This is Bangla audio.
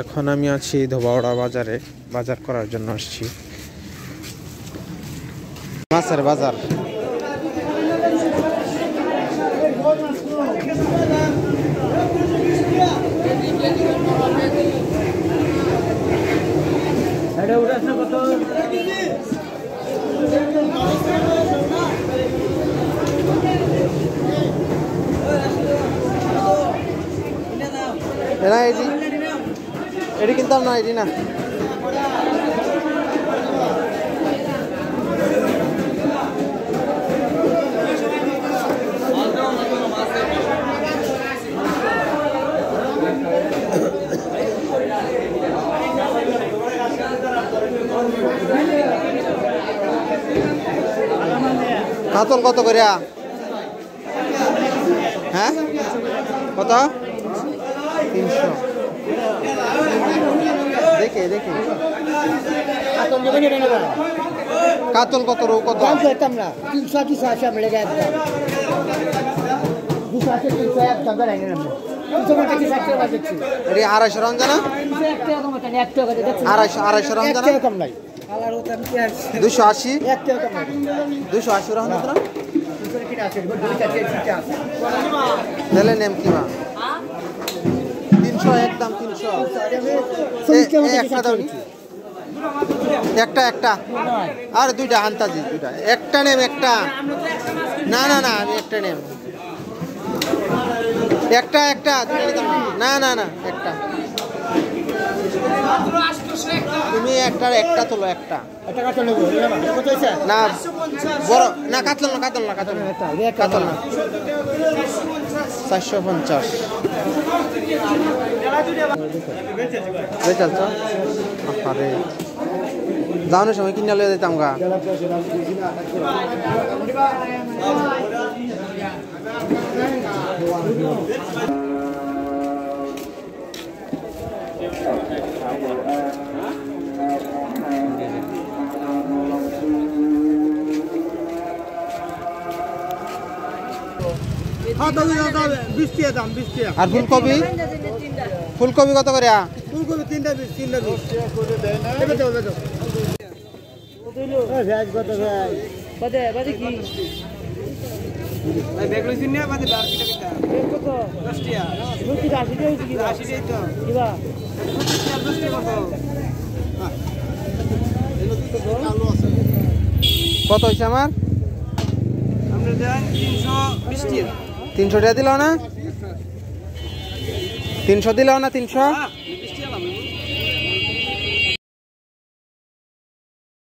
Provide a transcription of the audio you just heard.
এখন আমি আছি ধোবাউড়া বাজারে, বাজার করার জন্য আসছি। মাছের বাজার। এটি কিনতাম না, এটি না। কাতল কত করে? হ্যাঁ, কত? 300। দেখে দেখে কাতল কত? রৌ কত? 300 আছে আমরা লেগে একদম 200 আছে 300 এক টাকা লাইনে আমরা 300 টাকা কি 60 টাকা দিচ্ছি। এটি 250 রমজান না? 1 টাকা কম আছে, 1 টাকা দিচ্ছি। 250 রমজান না? 1 টাকা কম নাই। আলার ওটা আমি 280 1 টাকা কম নাই। 280 রমজান না? 200 কি আছে? দুই কাছে আছে। তাহলে নেম কি বা? 300 একদম 300। একটা দাও নি। একটা আর দুইটা আনতাজি, দুইটা। একটা নেম একটা। না না না, আমি একটা নেম। একটা দুইটা নিতাম না। না না না, একটা। তুমি একটা তোলো, একটা। এটা কাটল নেব কত হইছে? না বড় না, কাটল না। 450। চলছ আরে যাওয়ানোর সময় কিনে লয়ে যেতাম গা। আর ফুলকপি কত করে? ফুলকপি 3টা 20 বাদে কি ভাই বেগ লইছিন না? বাদে 10 টাকা কত? 10 টাকা। মুখি 80 টাকা হইছে কি? 80 টাকা তো কিবা 10 টাকা কত? এলো তো আলু আছে। কত হইছে আমার? আমরা দেন 320 টাকা। 300 টাকা দিলাও না? 300 দিলাও না? 300